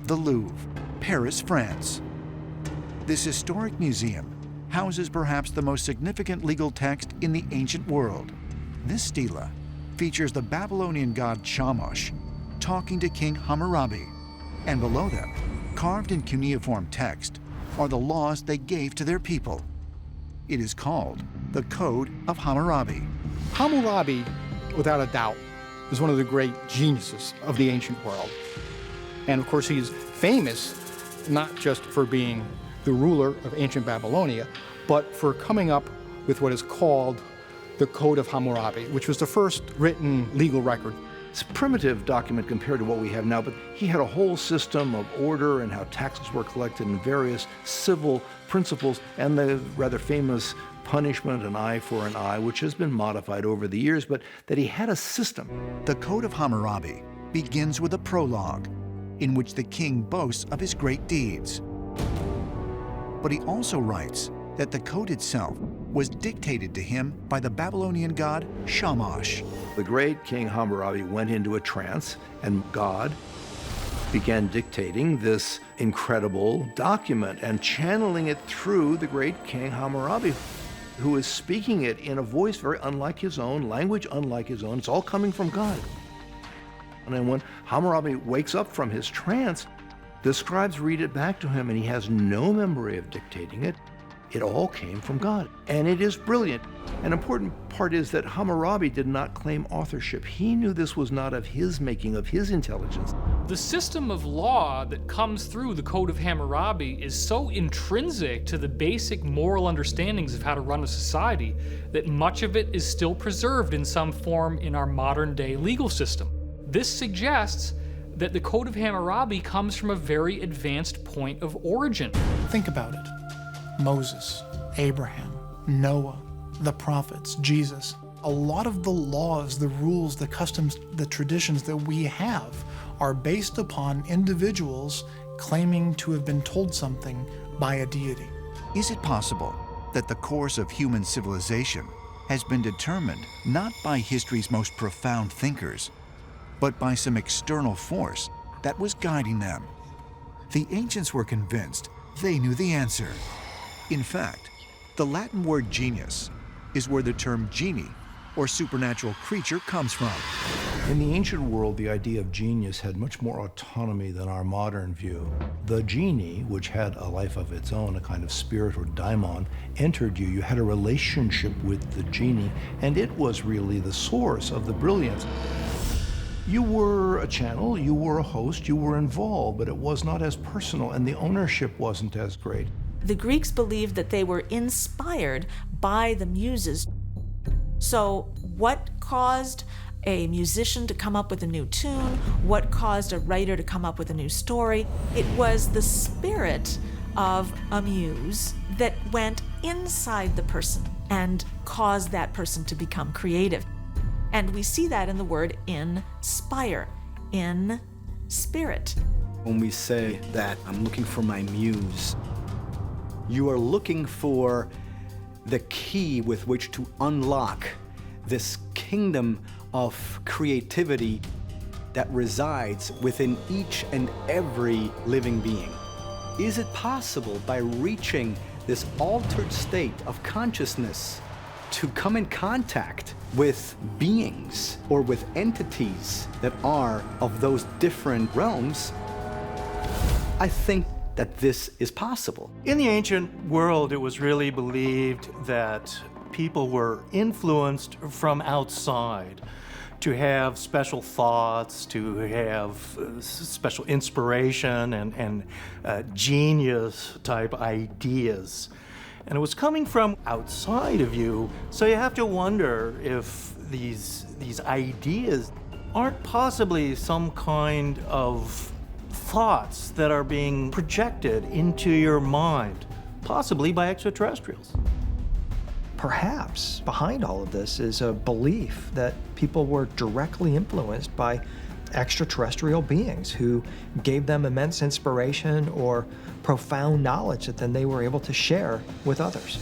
the Louvre, Paris, France. This historic museum houses perhaps the most significant legal text in the ancient world. This stela features the Babylonian god Shamash talking to King Hammurabi, and below them, carved in cuneiform text, are the laws they gave to their people. It is called the Code of Hammurabi. Hammurabi, without a doubt, is one of the great geniuses of the ancient world. And of course, he's famous not just for being the ruler of ancient Babylonia, but for coming up with what is called the Code of Hammurabi, which was the first written legal record. It's a primitive document compared to what we have now, but he had a whole system of order and how taxes were collected and various civil principles, and the rather famous punishment, an eye for an eye, which has been modified over the years, but that he had a system. The Code of Hammurabi begins with a prologue in which the king boasts of his great deeds. But he also writes that the code itself was dictated to him by the Babylonian god Shamash. The great King Hammurabi went into a trance, and God began dictating this incredible document and channeling it through the great King Hammurabi, who is speaking it in a voice very unlike his own, language unlike his own. It's all coming from God. And then when Hammurabi wakes up from his trance, the scribes read it back to him, and he has no memory of dictating it. It all came from God, and it is brilliant. An important part is that Hammurabi did not claim authorship. He knew this was not of his making, of his intelligence. The system of law that comes through the Code of Hammurabi is so intrinsic to the basic moral understandings of how to run a society that much of it is still preserved in some form in our modern-day legal system. This suggests that the Code of Hammurabi comes from a very advanced point of origin. Think about it. Moses, Abraham, Noah, the prophets, Jesus. A lot of the laws, the rules, the customs, the traditions that we have are based upon individuals claiming to have been told something by a deity. Is it possible that the course of human civilization has been determined not by history's most profound thinkers, but by some external force that was guiding them? The ancients were convinced they knew the answer. In fact, the Latin word genius is where the term genie, or supernatural creature, comes from. In the ancient world, the idea of genius had much more autonomy than our modern view. The genie, which had a life of its own, a kind of spirit or daimon, entered you. You had a relationship with the genie, and it was really the source of the brilliance. You were a channel, you were a host, you were involved, but it was not as personal, and the ownership wasn't as great. The Greeks believed that they were inspired by the muses. So what caused a musician to come up with a new tune? What caused a writer to come up with a new story? It was the spirit of a muse that went inside the person and caused that person to become creative. And we see that in the word inspire, in spirit. When we say that I'm looking for my muse, you are looking for the key with which to unlock this kingdom of creativity that resides within each and every living being. Is it possible, by reaching this altered state of consciousness, to come in contact with beings or with entities that are of those different realms? I think that this is possible. In the ancient world, it was really believed that people were influenced from outside to have special thoughts, to have special inspiration and genius-type ideas. And it was coming from outside of you, so you have to wonder if these ideas aren't possibly some kind of thoughts that are being projected into your mind, possibly by extraterrestrials. Perhaps behind all of this is a belief that people were directly influenced by extraterrestrial beings who gave them immense inspiration or profound knowledge that then they were able to share with others.